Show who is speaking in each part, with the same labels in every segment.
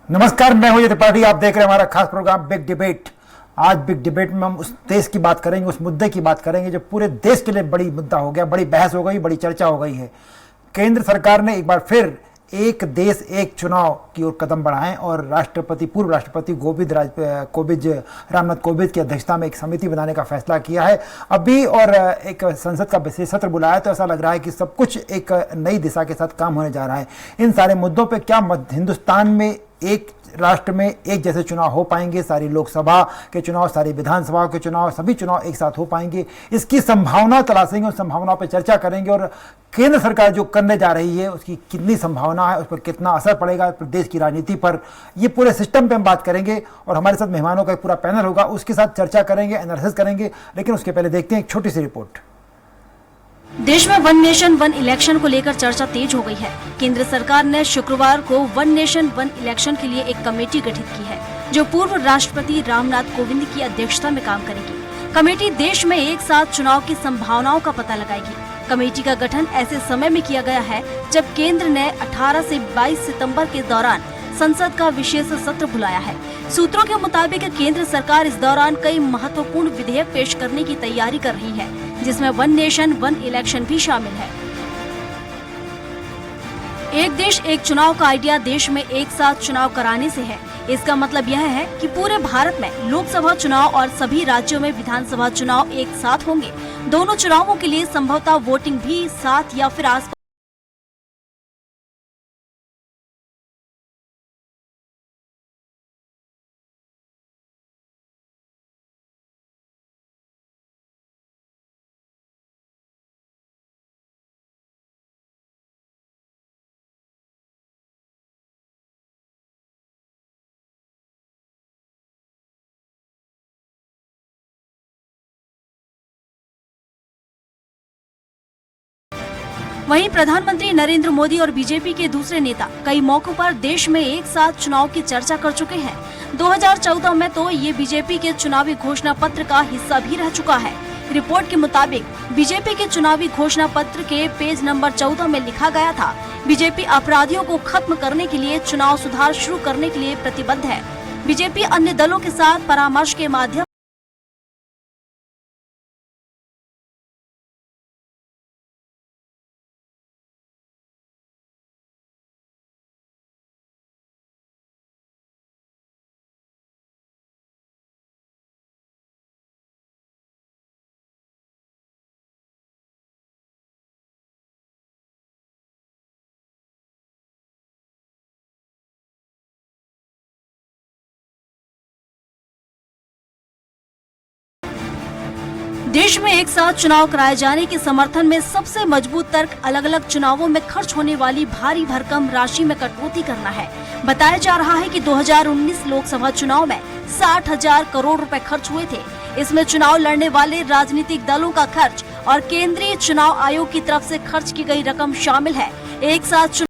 Speaker 1: नमस्कार, मैं हूं ये त्रिपाठी। आप देख रहे हैं हमारा खास प्रोग्राम बिग डिबेट। आज बिग डिबेट में हम उस देश की बात करेंगे, उस मुद्दे की बात करेंगे जो पूरे देश के लिए बड़ी मुद्दा हो गया, बड़ी बहस हो गई, बड़ी चर्चा हो गई है। केंद्र सरकार ने एक बार फिर एक देश एक चुनाव की ओर कदम बढ़ाएं और पूर्व राष्ट्रपति रामनाथ कोविंद की अध्यक्षता में एक समिति बनाने का फैसला किया है अभी, और एक संसद का विशेष सत्र बुलाया। तो ऐसा लग रहा है कि सब कुछ एक नई दिशा के साथ काम होने जा रहा है। इन सारे मुद्दों पे क्या हिंदुस्तान में एक राष्ट्र में एक जैसे चुनाव हो पाएंगे? सारी लोकसभा के चुनाव, सारी विधानसभा के चुनाव, सभी चुनाव एक साथ हो पाएंगे? इसकी संभावना तलाशेंगे, उस संभावनाओं पर चर्चा करेंगे और केंद्र सरकार जो करने जा रही है उसकी कितनी संभावना है, उस पर कितना असर पड़ेगा प्रदेश की राजनीति पर, ये पूरे सिस्टम पे हम बात करेंगे। और हमारे साथ मेहमानों का एक पूरा पैनल होगा, उसके साथ चर्चा करेंगे, एनालिसिस करेंगे। लेकिन उसके पहले देखते हैं एक छोटी सी रिपोर्ट।
Speaker 2: देश में वन नेशन वन इलेक्शन को लेकर चर्चा तेज हो गई है। केंद्र सरकार ने शुक्रवार को वन नेशन वन इलेक्शन के लिए एक कमेटी गठित की है, जो पूर्व राष्ट्रपति रामनाथ कोविंद की अध्यक्षता में काम करेगी। कमेटी देश में एक साथ चुनाव की संभावनाओं का पता लगाएगी। कमेटी का गठन ऐसे समय में किया गया है जब केंद्र ने 18 से 22 सितंबर के दौरान संसद का विशेष सत्र बुलाया है। सूत्रों के मुताबिक केंद्र सरकार इस दौरान कई महत्वपूर्ण विधेयक पेश करने की तैयारी कर रही है, जिसमें वन नेशन वन इलेक्शन भी शामिल है। एक देश एक चुनाव का आइडिया देश में एक साथ चुनाव कराने से है। इसका मतलब यह है कि पूरे भारत में लोकसभा चुनाव और सभी राज्यों में विधानसभा चुनाव एक साथ होंगे। दोनों चुनावों के लिए संभवतः वोटिंग भी साथ या फिर आस वहीं प्रधानमंत्री नरेंद्र मोदी और बीजेपी के दूसरे नेता कई मौकों पर देश में एक साथ चुनाव की चर्चा कर चुके हैं। 2014 में तो ये बीजेपी के चुनावी घोषणा पत्र का हिस्सा भी रह चुका है। रिपोर्ट के मुताबिक बीजेपी के चुनावी घोषणा पत्र के पेज नंबर 14 में लिखा गया था, बीजेपी अपराधियों को खत्म करने के लिए चुनाव सुधार शुरू करने के लिए प्रतिबद्ध है। बीजेपी अन्य दलों के साथ परामर्श के माध्यम देश में एक साथ चुनाव कराए जाने के समर्थन में सबसे मजबूत तर्क अलग अलग चुनावों में खर्च होने वाली भारी भरकम राशि में कटौती करना है। बताया जा रहा है कि 2019 लोकसभा चुनाव में 60,000 करोड़ रुपए खर्च हुए थे। इसमें चुनाव लड़ने वाले राजनीतिक दलों का खर्च और केंद्रीय चुनाव आयोग की तरफ से खर्च की गई रकम शामिल है। एक साथ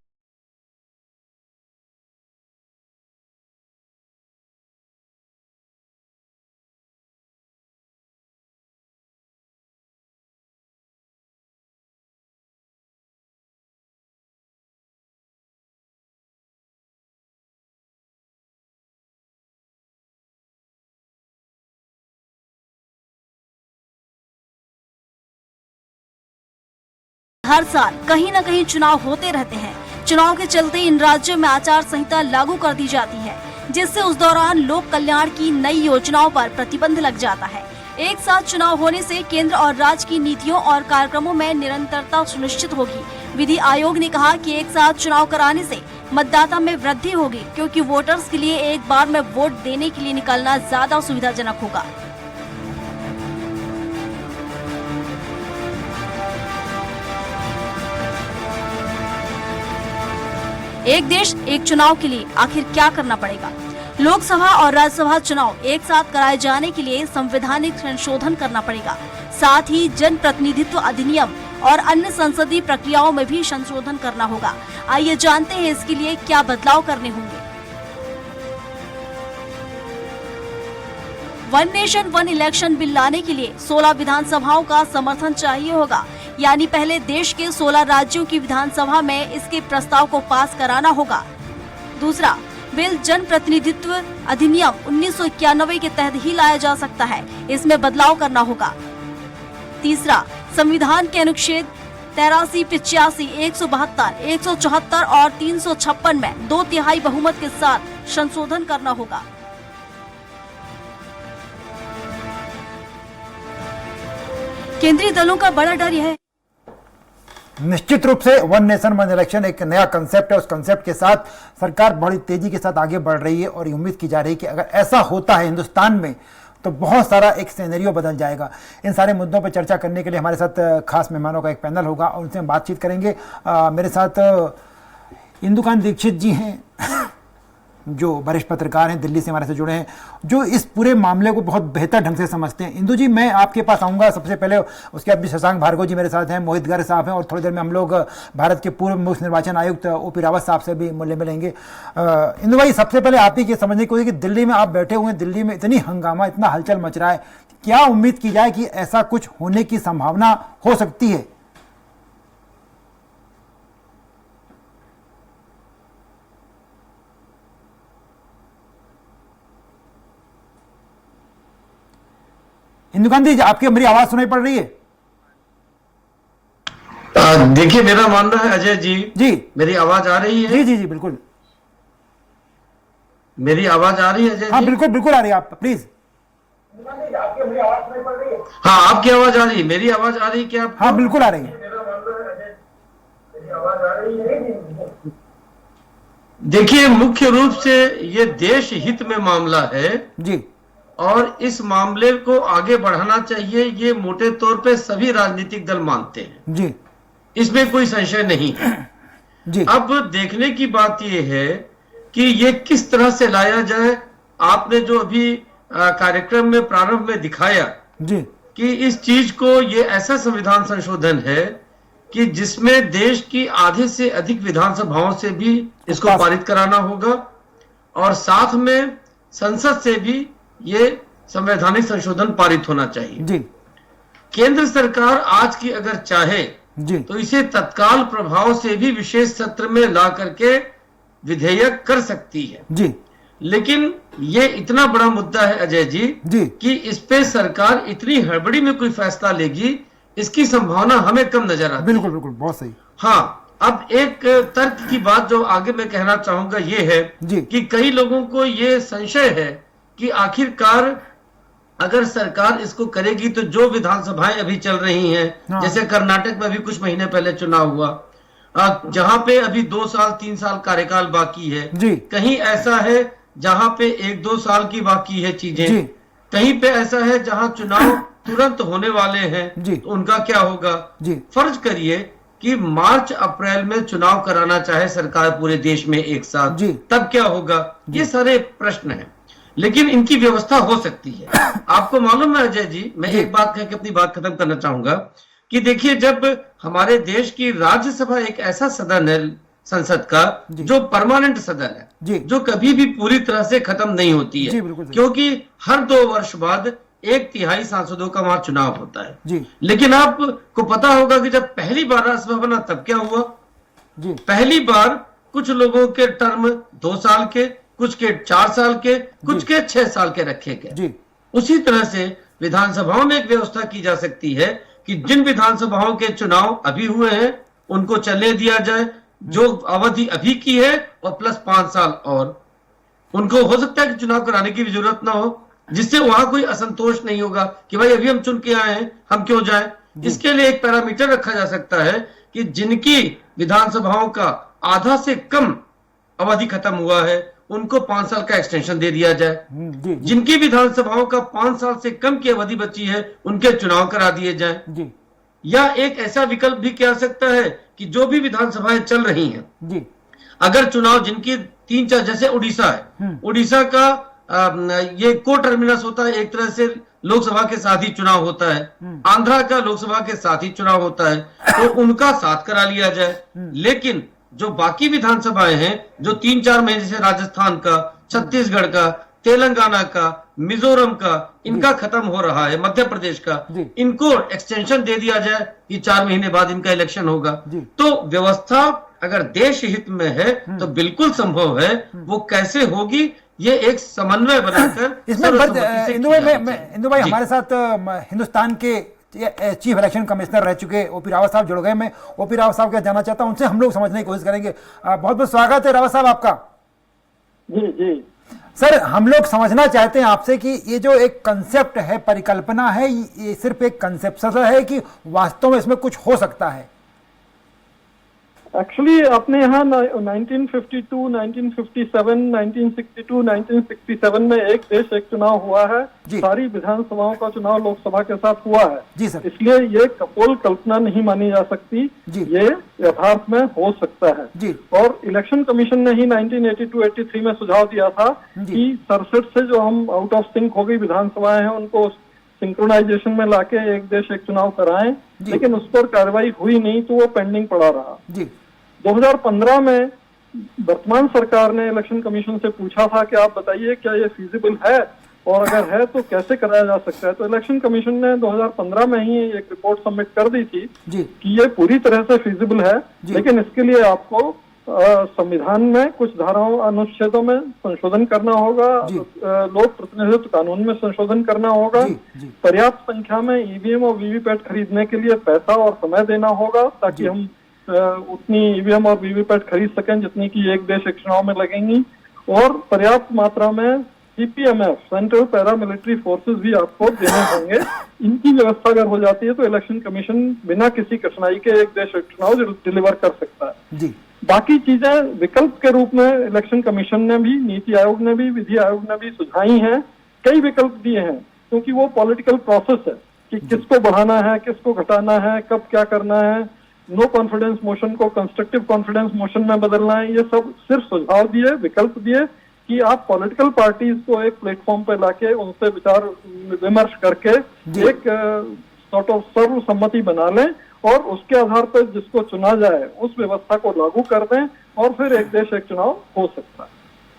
Speaker 2: हर साल कहीं न कहीं चुनाव होते रहते हैं। चुनाव के चलते इन राज्यों में आचार संहिता लागू कर दी जाती है, जिससे उस दौरान लोक कल्याण की नई योजनाओं पर प्रतिबंध लग जाता है। एक साथ चुनाव होने से केंद्र और राज्य की नीतियों और कार्यक्रमों में निरंतरता सुनिश्चित होगी। विधि आयोग ने कहा कि एक साथ चुनाव कराने से मतदाता में वृद्धि होगी, क्योंकि वोटर्स के लिए एक बार में वोट देने के लिए निकलना ज्यादा सुविधाजनक होगा। एक देश एक चुनाव के लिए आखिर क्या करना पड़ेगा? लोकसभा और राज्यसभा चुनाव एक साथ कराए जाने के लिए संवैधानिक संशोधन करना पड़ेगा। साथ ही जन प्रतिनिधित्व अधिनियम और अन्य संसदीय प्रक्रियाओं में भी संशोधन करना होगा। आइए जानते हैं इसके लिए क्या बदलाव करने होंगे। One nation one election bill लाने के लिए 16 विधानसभाओं का समर्थन चाहिए होगा, यानी पहले देश के 16 राज्यों की विधानसभा में इसके प्रस्ताव को पास कराना होगा। दूसरा, बिल जन प्रतिनिधित्व अधिनियम 1991 के तहत ही लाया जा सकता है। इसमें बदलाव करना होगा। तीसरा, संविधान के अनुच्छेद 83, 85, 172, 174 और 356 में 2/3 बहुमत के साथ संशोधन करना होगा। केंद्रीय दलों का बड़ा डर यह है।
Speaker 1: निश्चित रूप से वन नेशन वन इलेक्शन एक नया कंसेप्ट है। उस कंसेप्ट के साथ सरकार बड़ी तेजी के साथ आगे बढ़ रही है और ये उम्मीद की जा रही है कि अगर ऐसा होता है हिंदुस्तान में तो बहुत सारा एक सिनेरियो बदल जाएगा। इन सारे मुद्दों पर चर्चा करने के लिए हमारे साथ खास मेहमानों का एक पैनल होगा और उनसे हम बातचीत करेंगे। मेरे साथ इंदुकांत दीक्षित जी हैं जो वरिष्ठ पत्रकार हैं, दिल्ली से हमारे से जुड़े हैं, जो इस पूरे मामले को बहुत बेहतर ढंग से समझते हैं। इंदु जी, मैं आपके पास आऊँगा सबसे पहले, उसके बाद भी शशांक भार्गव जी मेरे साथ हैं, मोहित गर्ग साहब हैं और थोड़ी देर में हम लोग भारत के पूर्व मुख्य निर्वाचन आयुक्त ओपी रावत साहब से भी मिलेंगे। इंदु भाई, सबसे पहले आप ही की समझने की कोशिश कि दिल्ली में आप बैठे हुए हैं, दिल्ली में इतनी हंगामा, इतना हलचल मच रहा है, क्या उम्मीद की जाए कि ऐसा कुछ होने की संभावना हो सकती है? इंदुकांत जी, आपकी मेरी आवाज सुनाई पड़ रही है?
Speaker 3: देखिए, मेरा मानना है अजय जी, मेरी आवाज आ रही है?
Speaker 1: जी जी जी बिल्कुल,
Speaker 3: मेरी आवाज आ रही है अजय जी?
Speaker 1: हाँ बिल्कुल बिल्कुल आ रही है, आप प्लीज।
Speaker 3: हाँ, आपकी आवाज आ रही है, मेरी आवाज आ रही है क्या?
Speaker 1: हाँ बिल्कुल आ रही है।
Speaker 3: देखिए, मुख्य रूप से ये देश हित में मामला है
Speaker 1: जी, और
Speaker 3: इस मामले को आगे बढ़ाना चाहिए, ये मोटे तौर पे सभी राजनीतिक दल मानते हैं
Speaker 1: जी,
Speaker 3: इसमें कोई संशय नहीं है
Speaker 1: जी।
Speaker 3: अब देखने की बात यह है कि ये किस तरह से लाया जाए। आपने जो अभी कार्यक्रम में प्रारंभ में दिखाया
Speaker 1: जी
Speaker 3: कि इस चीज को, ये ऐसा संविधान संशोधन है कि जिसमें देश की आधे से अधिक विधानसभाओं से भी इसको पारित कराना होगा और साथ में संसद से भी ये संवैधानिक संशोधन पारित होना चाहिए
Speaker 1: जी।
Speaker 3: केंद्र सरकार आज की अगर चाहे
Speaker 1: जी
Speaker 3: तो इसे तत्काल प्रभाव से भी विशेष सत्र में ला करके विधेयक कर सकती है
Speaker 1: जी,
Speaker 3: लेकिन ये इतना बड़ा मुद्दा है अजय जी कि इस पे सरकार इतनी हड़बड़ी में कोई फैसला लेगी, इसकी संभावना हमें कम नजर आती है।
Speaker 1: बिल्कुल बिल्कुल, बहुत सही।
Speaker 3: हाँ, अब एक तर्क की बात जो आगे मैं कहना चाहूंगा ये है कि कई लोगों को ये संशय है कि आखिरकार अगर सरकार इसको करेगी तो जो विधानसभाएं अभी चल रही हैं, जैसे कर्नाटक में भी कुछ महीने पहले चुनाव हुआ, जहां पे अभी 2 साल 3 साल कार्यकाल बाकी है, कहीं ऐसा है जहां पे 1-2 साल की बाकी है चीजें, कहीं पे ऐसा है जहां चुनाव तुरंत होने वाले हैं, तो उनका क्या होगा? फर्ज करिए कि मार्च अप्रैल में चुनाव कराना चाहे सरकार पूरे देश में एक साथ, तब क्या होगा? ये सारे प्रश्न हैं, लेकिन इनकी व्यवस्था हो सकती है। आपको मालूम है अजय जी, मैं एक बात कह के अपनी बात खत्म करना चाहूंगा कि देखिए, जब हमारे देश की राज्यसभा एक ऐसा सदन है संसद का जो परमानेंट सदन है, जो कभी भी पूरी तरह से खत्म नहीं होती है, क्योंकि हर 2 वर्ष बाद 1/3 सांसदों का वहां चुनाव होता है। लेकिन आपको पता होगा कि जब पहली बार राज्यसभा बना तब क्या हुआ? पहली बार कुछ लोगों के टर्म 2 साल के, कुछ के 4 साल के, कुछ के 6 साल के रखे गए। उसी तरह से विधानसभाओं में एक व्यवस्था की जा सकती है कि जिन विधानसभाओं के चुनाव अभी हुए हैं उनको चलने दिया जाए, जो अवधि अभी की है और प्लस 5 साल और। उनको हो सकता है कि चुनाव कराने की भी जरूरत ना हो, जिससे वहां कोई असंतोष नहीं होगा कि भाई अभी हम चुन के आए हैं, हम क्यों जाएं। इसके लिए एक पैरामीटर रखा जा सकता है कि जिनकी विधानसभाओं का आधा से कम अवधि खत्म हुआ है उनको 5 साल का एक्सटेंशन दे दिया जाए। जिनकी विधानसभाओं का 5 साल से कम की अवधि बची है उनके चुनाव करा दिए जाए। या एक ऐसा विकल्प भी किया सकता है कि जो भी विधानसभाएं चल रही हैं, अगर चुनाव जिनकी 3-4, जैसे उड़ीसा है, उड़ीसा का ये को टर्मिनस होता है, एक तरह से लोकसभा के साथ ही चुनाव होता है, आंध्रा का लोकसभा के साथ ही चुनाव होता है, तो उनका साथ करा लिया जाए। लेकिन जो बाकी विधानसभाएं हैं, जो 3-4 महीने, जैसे राजस्थान का, छत्तीसगढ़ का, तेलंगाना का, मिजोरम का, इनका खत्म हो रहा है, मध्य प्रदेश का, इनको एक्सटेंशन दे दिया जाए कि 4 महीने बाद इनका इलेक्शन होगा। तो व्यवस्था अगर देश हित में है तो बिल्कुल संभव है। वो कैसे होगी, ये एक समन्वय बनाकर
Speaker 1: इंदु भाई हमारे साथ हिंदुस्तान के चीफ इलेक्शन कमिश्नर रह चुके ओपी रावत साहब जुड़ गए। मैं ओपी रावत साहब क्या जानना चाहता हूं, उनसे हम लोग समझने की कोशिश करेंगे। बहुत बहुत स्वागत है रावत साहब आपका।
Speaker 4: जी जी
Speaker 1: सर, हम लोग समझना चाहते हैं आपसे कि ये जो एक कंसेप्ट है, परिकल्पना है, ये सिर्फ एक कंसेप्ट है कि वास्तव में इसमें कुछ हो सकता है?
Speaker 4: एक्चुअली अपने यहाँ 1952, 1957, 1962, 1967 में एक देश एक चुनाव हुआ है। सारी विधानसभाओं का चुनाव लोकसभा के साथ हुआ है
Speaker 1: जी सर।
Speaker 4: इसलिए ये कपोल कल्पना नहीं मानी जा सकती, ये यथार्थ में हो सकता है
Speaker 1: जी।
Speaker 4: और इलेक्शन कमीशन ने ही 1982-83 में सुझाव दिया था कि 67 से जो हम आउट ऑफ सिंक हो गई विधानसभाएं हैं उनको सिंक्रोनाइजेशन में लाके एक देश एक चुनाव कराएं, लेकिन उस पर कार्रवाई हुई नहीं तो वो पेंडिंग पड़ा रहा जी। 2015 में वर्तमान सरकार ने इलेक्शन कमीशन से पूछा था कि आप बताइए क्या ये फीजिबल है और अगर है तो कैसे कराया जा सकता है। तो इलेक्शन कमीशन ने 2015 में ही एक रिपोर्ट सबमिट कर दी थी कि ये पूरी तरह से फीजिबल है, लेकिन इसके लिए आपको संविधान में कुछ धाराओं अनुच्छेदों में संशोधन करना होगा, लोक प्रतिनिधित्व कानून में संशोधन करना होगा, पर्याप्त संख्या में ईवीएम और वीवीपैट खरीदने के लिए पैसा और समय देना होगा ताकि हम उतनी ईवीएम और वीवीपैट खरीद सकें जितनी की एक देश एक चुनाव में लगेंगी, और पर्याप्त मात्रा में सीपीएमएफ सेंट्रल पैरामिलिट्री फोर्सेस भी आपको देने होंगे। इनकी व्यवस्था अगर हो जाती है तो इलेक्शन कमीशन बिना किसी कठिनाई के एक देश एक चुनाव डिलीवर कर सकता है जी। बाकी चीजें विकल्प के रूप में इलेक्शन कमीशन ने भी, नीति आयोग ने भी, विधि आयोग ने भी सुझाई हैं, कई विकल्प दिए हैं, क्योंकि वो पॉलिटिकल प्रोसेस है कि किसको बढ़ाना है, किसको घटाना है, कब क्या करना है, नो कॉन्फिडेंस मोशन को कंस्ट्रक्टिव कॉन्फिडेंस मोशन में बदलना है। ये सब सिर्फ सुझाव दिए, विकल्प दिए कि आप पॉलिटिकल पार्टीज को एक प्लेटफॉर्म पे लाके उनसे विचार विमर्श करके एक सॉर्ट ऑफ सर्वसम्मति बना लें और उसके आधार पर जिसको चुना जाए उस व्यवस्था को लागू कर दें और फिर एक देश एक चुनाव हो सकता है।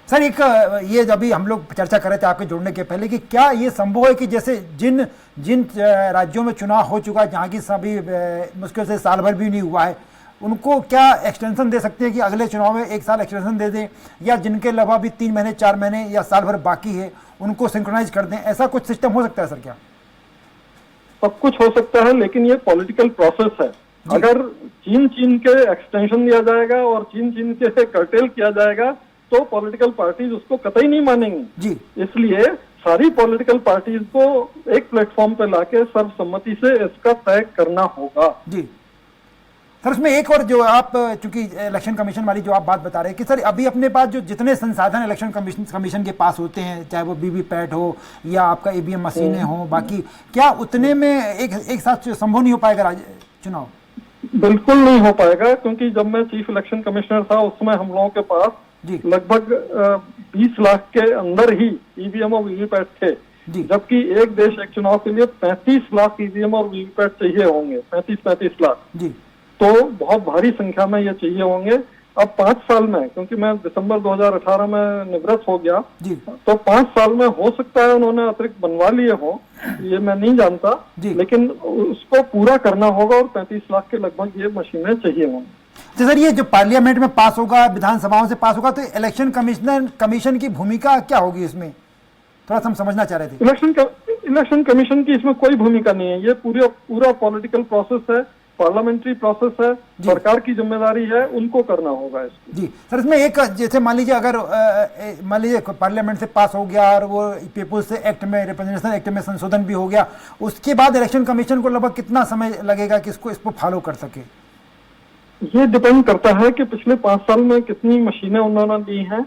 Speaker 1: सर, एक ये अभी हम लोग चर्चा कर रहे थे आपके जुड़ने के पहले कि क्या ये संभव है कि जैसे जिन राज्यों में चुनाव हो चुका है, जहाँ की सभी मुश्किल से साल भर भी नहीं हुआ है, उनको क्या एक्सटेंशन दे सकते हैं कि अगले चुनाव में एक साल एक्सटेंशन दे दें, या जिनके अलावा भी 3 महीने 4 महीने या साल भर बाकी है उनको सिंक्रोनाइज कर दें? ऐसा कुछ सिस्टम हो सकता है सर? क्या
Speaker 4: सब कुछ हो सकता है, लेकिन ये पॉलिटिकल प्रोसेस है। अगर चीन के एक्सटेंशन दिया जाएगा और चीन के कर्टेल किया जाएगा तो पॉलिटिकल पार्टीज उसको कतई नहीं मानेंगी जी। इसलिए सारी पॉलिटिकल पार्टीज को एक प्लेटफॉर्म पे लाके सर्वसम्मति से इसका तय करना होगा जी।
Speaker 1: सर, उसमें एक और जो आप, चूंकि इलेक्शन कमीशन वाली जो आप बात बता रहे हैं कि सर अभी अपने पास जो जितने संसाधन इलेक्शन कमीशन के पास होते हैं, चाहे वो वीवीपैट हो या आपका ईवीएम मशीनें हो, बाकी क्या उतने में एक साथ संभव नहीं हो पाएगा चुनाव?
Speaker 4: बिल्कुल नहीं हो पाएगा, क्योंकि जब मैं चीफ इलेक्शन कमिश्नर था उस समय हम लोगों के पास लगभग 20 लाख के अंदर ही ईवीएम और वीवीपैट थे, जबकि एक देश एक चुनाव के लिए 35 लाख ईवीएम और वीवीपैट चाहिए होंगे, 35 लाख जी। तो बहुत भारी संख्या में ये चाहिए होंगे। अब 5 साल में, क्योंकि मैं दिसंबर 2018 में निवृत्त हो गया जी, तो 5 साल में हो सकता है उन्होंने अतिरिक्त बनवा लिए हो, ये मैं नहीं जानता, लेकिन उसको पूरा करना होगा और 35 लाख के लगभग ये मशीनें चाहिए होंगी।
Speaker 1: तो सर, ये जो पार्लियामेंट में पास होगा, विधानसभाओं से पास होगा, तो इलेक्शन कमीशन की भूमिका क्या होगी इसमें? थोड़ा सा हम समझना चाह रहे थे।
Speaker 4: इलेक्शन कमीशन की इसमें कोई भूमिका नहीं है, ये पूरा पॉलिटिकल प्रोसेस है, पार्लियामेंट्री प्रोसेस है, सरकार की जिम्मेदारी है, उनको करना होगा इसको
Speaker 1: जी। सर, इसमें एक जैसे मान लीजिए अगर मान लीजिए पार्लियामेंट से पास हो गया और वो पीपुल्स एक्ट में, रिप्रेजेंटेशन एक्ट में संशोधन भी हो गया, उसके बाद इलेक्शन कमीशन को लगभग कितना समय लगेगा कि इसको फॉलो कर सके?
Speaker 4: ये डिपेंड करता है कि पिछले 5 साल में कितनी मशीनें उन्होंने दी हैं।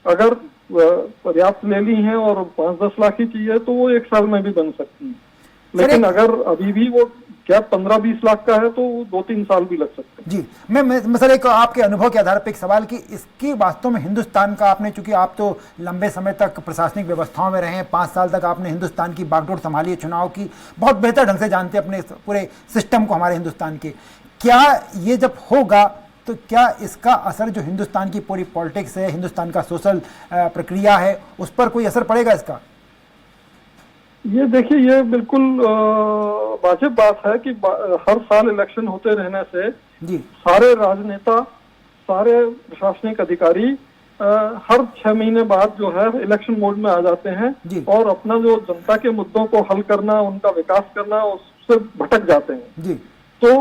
Speaker 4: अगर पर्याप्त ले ली हैं और 5-10 लाख ही चाहिए तो वो 1 साल में भी बन सकती है, लेकिन अगर अभी भी वो क्या 15-20 लाख का है तो 2-3 साल भी लग सकते हैं
Speaker 1: जी। मैं सर एक आपके अनुभव के आधार पर एक सवाल कि इसकी वास्तव में हिंदुस्तान का, आपने चूंकि आप तो लंबे समय तक प्रशासनिक व्यवस्थाओं में रहे हैं, 5 साल तक आपने हिंदुस्तान की बागडोर संभाली है, चुनाव की बहुत बेहतर ढंग से जानते हैं अपने पूरे सिस्टम को हमारे हिंदुस्तान के। क्या ये जब होगा तो क्या इसका असर जो हिंदुस्तान की पूरी पॉलिटिक्स है, हिंदुस्तान का सोशल प्रक्रिया है, उस पर कोई असर पड़ेगा इसका?
Speaker 4: ये देखिए, ये बिल्कुल वाजिब बात है कि हर साल इलेक्शन होते रहने से जी सारे राजनेता, सारे प्रशासनिक अधिकारी हर 6 महीने बाद जो है इलेक्शन मोड में आ जाते हैं और अपना जो जनता के मुद्दों को हल करना, उनका विकास करना, उससे भटक जाते हैं जी। तो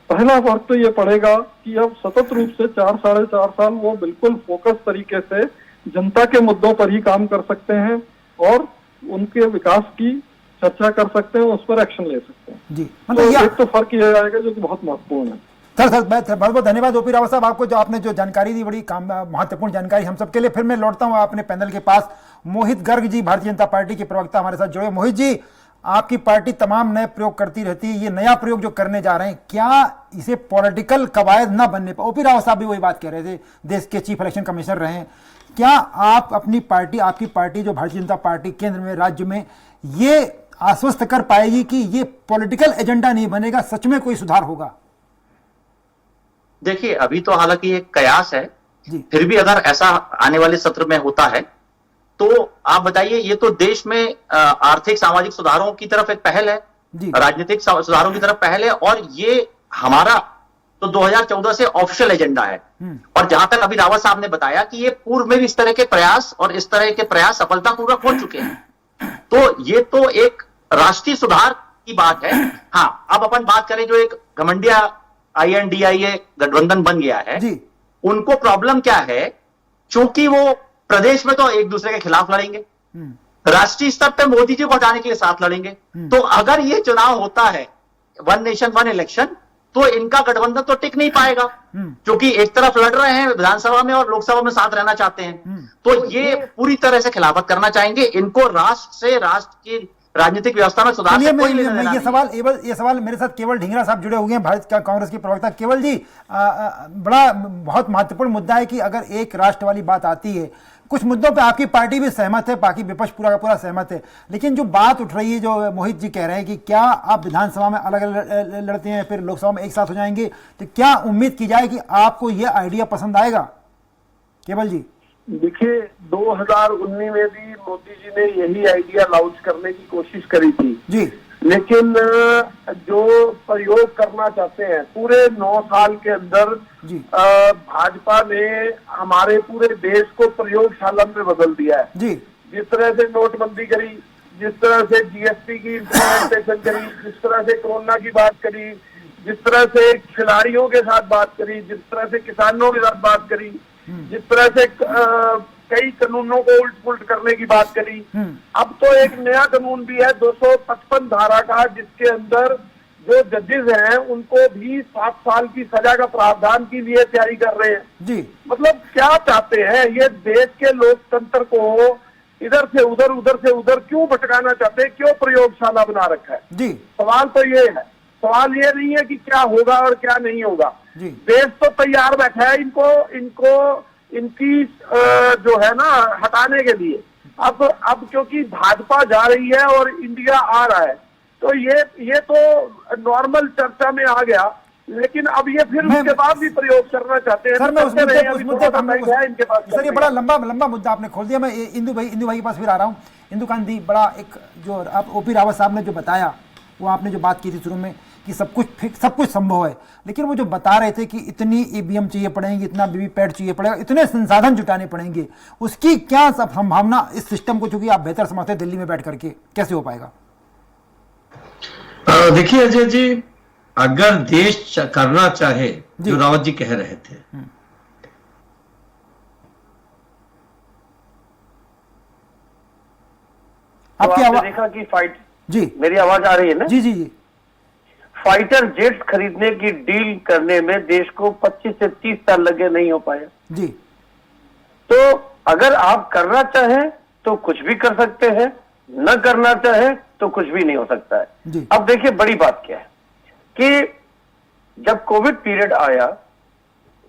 Speaker 4: पहला फर्क तो ये पड़ेगा कि अब सतत रूप से 4 साढ़े 4 साल वो बिल्कुल फोकस तरीके से जनता के मुद्दों पर ही काम कर सकते हैं और उनके विकास की चर्चा कर सकते हैं, उस पर एक्शन ले सकते हैं जी। मतलब तो एक तो फर्क ये आएगा जो कि बहुत महत्वपूर्ण है।
Speaker 1: सर बहुत बहुत धन्यवाद ओपी रावत साहब, आपको जो आपने जो जानकारी दी, बड़ी महत्वपूर्ण जानकारी हम सबके लिए। फिर मैं लौटता हूँ अपने पैनल के पास। मोहित गर्ग जी, भारतीय जनता पार्टी के प्रवक्ता, हमारे साथ जुड़े। मोहित जी, आपकी पार्टी तमाम नए प्रयोग करती रहती है, ये नया प्रयोग जो करने जा रहे हैं, क्या इसे पॉलिटिकल कवायद न बनने पर, ओपी रावत साहब भी वही बात कह रहे थे, देश के चीफ इलेक्शन कमिश्नर रहे हैं, क्या आप अपनी पार्टी, आपकी पार्टी जो भारतीय जनता पार्टी केंद्र में, राज्य में, ये आश्वस्त कर पाएगी कि ये पॉलिटिकल एजेंडा नहीं बनेगा, सच में कोई सुधार होगा?
Speaker 5: देखिए, अभी तो हालांकि एक कयास है, फिर भी अगर ऐसा आने वाले सत्र में होता है तो आप बताइए, ये तो देश में आर्थिक सामाजिक सुधारों की तरफ एक पहल है, राजनीतिक सुधारों की तरफ पहल है, और ये हमारा तो 2014 से ऑफिशियल एजेंडा है। और जहां तक अभी रावत साहब ने बताया कि ये पूर्व में भी इस तरह के प्रयास और इस तरह के प्रयास सफलतापूर्वक हो चुके हैं, तो ये तो एक राष्ट्रीय सुधार की बात है। हाँ, अब अपन बात करें जो एक घमंडिया INDIA गठबंधन बन गया है जी। उनको प्रॉब्लम क्या है, क्योंकि वो प्रदेश में तो एक दूसरे के खिलाफ लड़ेंगे, राष्ट्रीय स्तर पर मोदी जी को हटाने के लिए साथ लड़ेंगे। तो अगर ये चुनाव होता है वन नेशन वन इलेक्शन, तो इनका गठबंधन तो टिक नहीं पाएगा, क्योंकि एक तरफ लड़ रहे हैं विधानसभा में और लोकसभा में साथ रहना चाहते हैं, तो ये पूरी तरह से खिलाफत करना चाहेंगे। इनको राष्ट्र से, राष्ट्र की राजनीतिक व्यवस्था में सुधार से कोई लेना देना नहीं।
Speaker 1: ये सवाल मेरे साथ केवल ढींगरा साहब जुड़े हुए हैं, भारत का कांग्रेस की प्रवक्ता। केवल जी, बड़ा बहुत महत्वपूर्ण मुद्दा है कि अगर एक राष्ट्र वाली बात आती है, कुछ मुद्दों पे आपकी पार्टी भी सहमत है, बाकी विपक्ष पूरा का पूरा सहमत है, लेकिन जो बात उठ रही है, जो मोहित जी कह रहे हैं कि क्या आप विधानसभा में अलग अलग लड़ते हैं, फिर लोकसभा में एक साथ हो जाएंगे, तो क्या उम्मीद की जाए कि आपको ये आइडिया पसंद आएगा? केवल जी,
Speaker 6: देखिए, 2019 में भी मोदी जी ने यही आइडिया लॉन्च करने की कोशिश करी थी जी, लेकिन जो प्रयोग करना चाहते हैं पूरे 9 साल के अंदर भाजपा ने हमारे पूरे देश को प्रयोगशाला में बदल दिया है जी। जिस तरह से नोटबंदी करी, जिस तरह से GST की इम्प्लीमेंटेशन करी, जिस तरह से कोरोना की बात करी, जिस तरह से खिलाड़ियों के साथ बात करी, जिस तरह से किसानों के साथ बात करी, जिस तरह से कई कानूनों को उल्ट पुलट करने की बात करी। अब तो एक नया कानून भी है 255 धारा का, जिसके अंदर जो जजेस हैं उनको भी 7 साल की सजा का प्रावधान के लिए तैयारी कर रहे हैं जी। मतलब क्या चाहते हैं, ये देश के लोकतंत्र को इधर से उधर, उधर से उधर क्यों भटकाना चाहते हैं, क्यों प्रयोगशाला बना रखा है जी। सवाल तो ये है, सवाल ये नहीं है कि क्या होगा और क्या नहीं होगा। देश तो तैयार बैठा है इनको इनकी जो है ना हटाने के लिए। अब क्योंकि भाजपा जा रही है और इंडिया आ रहा है, तो ये तो नॉर्मल चर्चा में आ गया, लेकिन अब ये फिर उसके बाद भी प्रयोग करना चाहते हैं।
Speaker 1: सर, मैं उस मुद्दे पर इनके पास, सर ये बड़ा लंबा मुद्दा आपने खोल दिया। मैं इंदु भाई के पास फिर आ रहा हूँ। इंदु कांति, बड़ा एक जो आप ओपी रावत साहब ने जो बताया, वो आपने जो बात की थी शुरू में कि सब कुछ संभव है, लेकिन वो जो बता रहे थे कि इतनी EVM चाहिए पड़ेंगी, इतना VVPAT चाहिए पड़ेगा, इतने संसाधन जुटाने पड़ेंगे, उसकी क्या संभावना इस सिस्टम को, चूंकि आप बेहतर समझते हैं दिल्ली में बैठ करके, कैसे हो पाएगा?
Speaker 3: देखिए अजय जी, अगर देश करना चाहे, जो रावत जी कह रहे थे,
Speaker 6: आपकी आवाज देखा कि फाइट जी, मेरी आवाज आ रही है ना?
Speaker 1: जी जी जी।
Speaker 6: फाइटर जेट्स खरीदने की डील करने में देश को 25 से 30 साल लगे, नहीं हो पाया जी। तो अगर आप करना चाहें तो कुछ भी कर सकते हैं, न करना चाहें तो कुछ भी नहीं हो सकता है जी। अब देखिए, बड़ी बात क्या है कि जब कोविड पीरियड आया,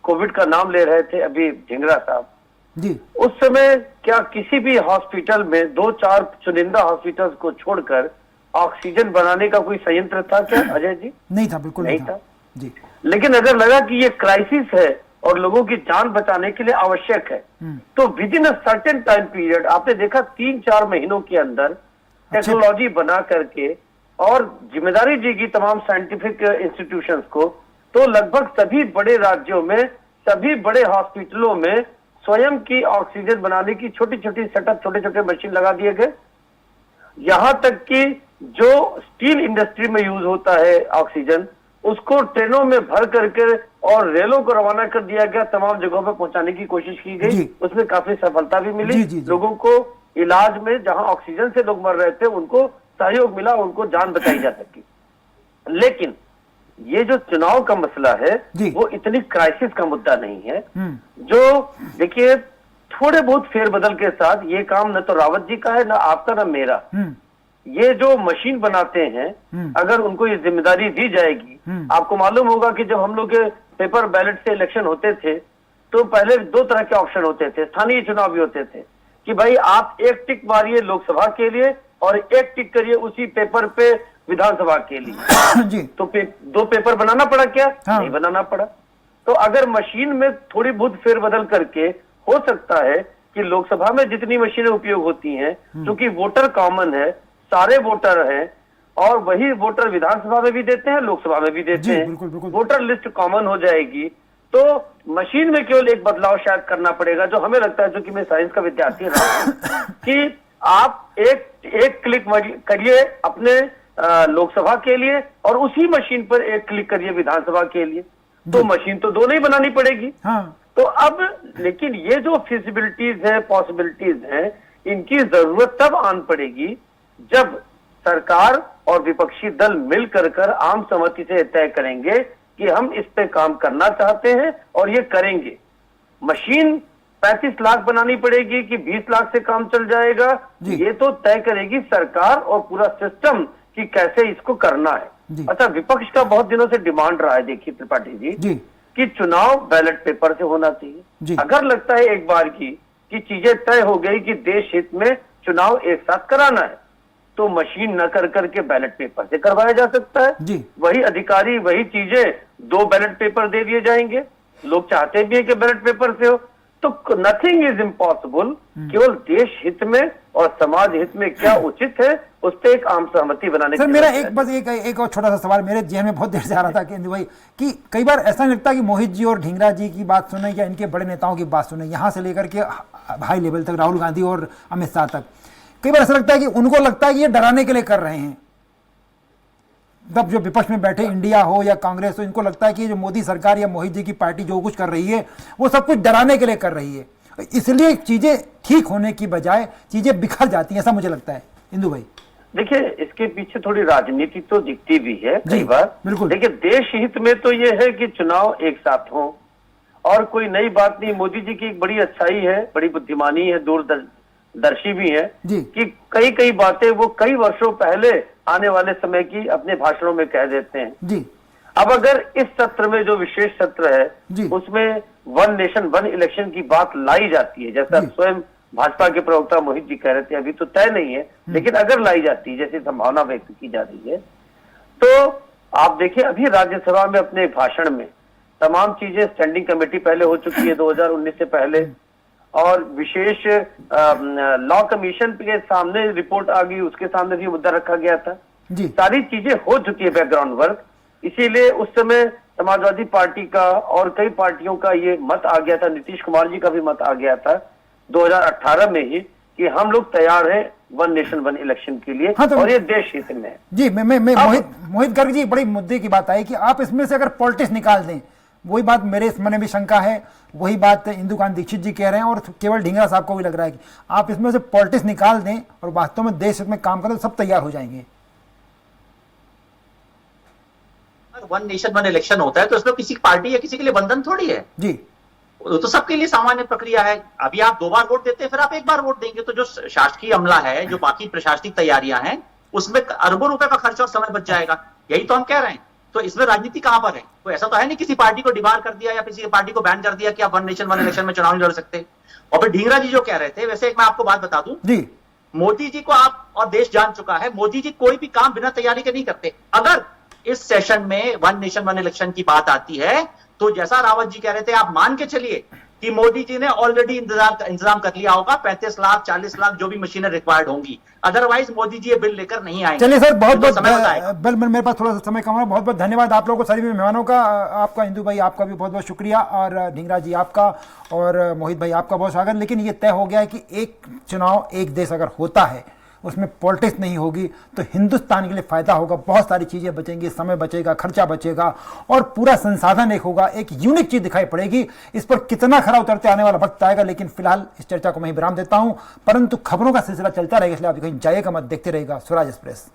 Speaker 6: कोविड का नाम ले रहे थे अभी ढींगरा साहब जी, उस समय क्या किसी भी हॉस्पिटल में 2-4 चुनिंदा हॉस्पिटल्स को छोड़कर ऑक्सीजन बनाने का कोई संयंत्र था क्या अजय जी?
Speaker 1: नहीं था, बिल्कुल नहीं था जी।
Speaker 6: लेकिन अगर लगा कि ये क्राइसिस है और लोगों की जान बचाने के लिए आवश्यक है, तो with in a certain time period, आपने देखा 3-4 महीनों के अंदर टेक्नोलॉजी बना करके और जिम्मेदारी दी गई तमाम साइंटिफिक इंस्टीट्यूशंस को, तो लगभग सभी बड़े राज्यों में सभी बड़े हॉस्पिटलों में स्वयं की ऑक्सीजन बनाने की छोटी छोटी सेटअप, छोटे छोटे मशीन लगा दिए गए। यहां तक कि जो स्टील इंडस्ट्री में यूज होता है ऑक्सीजन, उसको ट्रेनों में भर करके और रेलों को रवाना कर दिया गया, तमाम जगहों पर पहुंचाने की कोशिश की गई। उसमें काफी सफलता भी मिली। लोगों को इलाज में जहां ऑक्सीजन से लोग मर रहे थे उनको सहयोग मिला, उनको जान बचाई जा सकी। लेकिन ये जो चुनाव का मसला है वो इतनी क्राइसिस का मुद्दा नहीं है। जो देखिए, थोड़े बहुत फेरबदल के साथ ये काम न तो रावत जी का है, न आपका, न मेरा। ये जो मशीन बनाते हैं, अगर उनको ये जिम्मेदारी दी जाएगी, आपको मालूम होगा कि जब हम लोग के पेपर बैलेट से इलेक्शन होते थे तो पहले दो तरह के ऑप्शन होते थे, स्थानीय चुनाव भी होते थे कि भाई आप एक टिक मारिए लोकसभा के लिए और एक टिक करिए उसी पेपर पे विधानसभा के लिए। तो दो पेपर बनाना पड़ा क्या? नहीं बनाना पड़ा। तो अगर मशीन में थोड़ी बहुत फेरबदल करके हो सकता है कि लोकसभा में जितनी मशीनें उपयोग होती हैं, क्योंकि वोटर कॉमन है, सारे वोटर हैं, और वही वोटर विधानसभा में भी देते हैं, लोकसभा में भी देते हैं,
Speaker 1: बिल्कुल, बिल्कुल।
Speaker 6: वोटर लिस्ट कॉमन हो जाएगी। तो मशीन में केवल एक बदलाव शायद करना पड़ेगा, जो हमें लगता है, जो कि मैं साइंस का विद्यार्थी रहा हूं, कि आप एक क्लिक करिए अपने लोकसभा के लिए और उसी मशीन पर एक क्लिक करिए विधानसभा के लिए। तो मशीन तो दो नहीं बनानी पड़ेगी। तो अब लेकिन ये जो फिजिबिलिटीज है, पॉसिबिलिटीज हैं, इनकी जरूरत तब आन पड़ेगी जब सरकार और विपक्षी दल मिलकर आम सहमति से तय करेंगे कि हम इस पे काम करना चाहते हैं और ये करेंगे। मशीन 35 लाख बनानी पड़ेगी कि 20 लाख से काम चल जाएगा, ये तो तय करेगी सरकार और पूरा सिस्टम कि कैसे इसको करना है। अच्छा, विपक्ष का बहुत दिनों से डिमांड रहा है, देखिए त्रिपाठी जी, कि चुनाव बैलेट पेपर से होना चाहिए। अगर लगता है एक बार की कि चीजें तय हो गई कि देश हित में चुनाव एक साथ कराना है, तो मशीन न कर करके बैलेट पेपर से करवाया जा सकता है। वही अधिकारी, वही चीजें, दो बैलेट पेपर दे दिए जाएंगे। लोग चाहते भी है कि बैलेट पेपर से हो, तो नथिंग इज इम्पॉसिबल। केवल देश हित में और समाज हित में क्या उचित है, उस पर एक आम सहमति बनाने।
Speaker 1: सर, मेरा एक और छोटा सा सवाल मेरे जहन में बहुत देर से आ रहा था केंद्र भाई, कि कई बार ऐसा नहीं लगता कि मोहित जी और ढींगरा जी की बात सुने या इनके बड़े नेताओं की बात सुने, यहाँ से लेकर के हाई लेवल तक, राहुल गांधी और अमित शाह तक, कई बार ऐसा लगता है कि उनको लगता है कि ये डराने के लिए कर रहे हैं। तब जो विपक्ष में बैठे इंडिया हो या कांग्रेस हो, इनको लगता है कि जो मोदी सरकार या मोहित जी की पार्टी जो कुछ कर रही है वो सब कुछ डराने के लिए कर रही है, इसलिए चीजें ठीक होने की बजाय चीजें बिखर जाती हैं, ऐसा मुझे लगता है। इंदु भाई,
Speaker 6: देखिए, इसके पीछे थोड़ी राजनीति तो दिखती भी है कई बार।
Speaker 1: बिल्कुल।
Speaker 6: देखिए, देश हित में तो ये है कि चुनाव एक साथ हो, और कोई नई बात नहीं। मोदी जी की एक बड़ी अच्छाई है, बड़ी बुद्धिमानी है, दूरदर्शी भी है कि कई बातें वो कई वर्षों पहले आने वाले समय की अपने भाषणों में कह देते हैं। अब अगर इस सत्र में जो विशेष सत्र है उसमें वन नेशन वन इलेक्शन की बात लाई जाती है, जैसा स्वयं भाजपा के प्रवक्ता मोहित जी कह रहे थे, अभी तो तय नहीं है, लेकिन अगर लाई जाती है, जैसी संभावना व्यक्त की जा रही है, तो आप देखिए अभी राज्यसभा में अपने भाषण में तमाम चीजें, स्टैंडिंग कमेटी पहले हो चुकी है 2019 से पहले, और विशेष लॉ कमीशन के सामने रिपोर्ट आ गई, उसके सामने भी मुद्दा रखा गया था। सारी चीजें हो चुकी है, बैकग्राउंड वर्क। इसीलिए उस समय समाजवादी पार्टी का और कई पार्टियों का ये मत आ गया था, नीतीश कुमार जी का भी मत आ गया था 2018 में ही, कि हम लोग तैयार हैं वन नेशन वन इलेक्शन के लिए। तो और ये देश हित में है।
Speaker 1: जी, मैं मोहित गर्ग जी, बड़ी मुद्दे की बात आई कि आप इसमें से अगर पॉलिटिक्स निकाल दें, वही बात मेरे मन में भी शंका है, वही बात इंदुकांत दीक्षित जी कह रहे हैं, और केवल ढींगरा साहब को भी लग रहा है कि आप इसमें से पॉलिटिक्स निकाल दें और वास्तव में देश में काम करें तो सब तैयार हो जाएंगे।
Speaker 5: वन नेशन वन इलेक्शन होता है तो इसमें किसी पार्टी या किसी के लिए बंधन थोड़ी है जी, तो सबके लिए सामान्य प्रक्रिया है। अभी आप 2 बार वोट देते हैं, फिर आप 1 बार वोट देंगे, तो जो शासकीय अमला है, जो बाकी प्रशासनिक तैयारियां हैं, उसमें अरबों रुपए का खर्च और समय बच जाएगा। यही तो हम कह रहे हैं। तो इसमें राजनीति कहां पर है? तो ऐसा तो है नहीं किसी पार्टी को डिबार कर दिया या किसी पार्टी को बैन कर दिया कि आप वन नेशन वन इलेक्शन में चुनाव नहीं लड़ सकते। और फिर ढींगरा जी जो कह रहे थे, वैसे एक मैं आपको बात बता दूं जी, मोदी जी को आप और देश जान चुका है, मोदी जी कोई भी काम बिना तैयारी के नहीं करते। अगर इस सेशन में वन नेशन वन इलेक्शन की बात आती है तो जैसा रावत जी कह रहे थे, आप मान के चलिए कि मोदी जी ने ऑलरेडी इंतजाम कर लिया होगा 35 लाख 40 लाख जो भी मशीनें रिक्वायर्ड होंगी, अदरवाइज मोदी जी ये बिल लेकर नहीं आएंगे।
Speaker 1: चलिए सर, बहुत बहुत बिल मेरे पास थोड़ा सा समय कम है, बहुत बहुत धन्यवाद आप लोगों को, सभी मेहमानों का, आपका इंदु भाई आपका भी बहुत बहुत शुक्रिया, और ढींगरा जी आपका, और मोहित भाई आपका बहुत स्वागत। लेकिन ये तय हो गया है कि एक चुनाव एक देश अगर होता है उसमें पॉलिटिक्स नहीं होगी तो हिंदुस्तान के लिए फायदा होगा, बहुत सारी चीजें बचेंगी, समय बचेगा, खर्चा बचेगा, और पूरा संसाधन एक होगा, एक यूनिक चीज दिखाई पड़ेगी। इस पर कितना खरा उतरते आने वाला वक्त आएगा, लेकिन फिलहाल इस चर्चा को मैं विराम देता हूं, परंतु खबरों का सिलसिला चलता रहेगा, इसलिए आप कहीं जाइएगा मत, देखते रहेगा स्वराज एक्सप्रेस।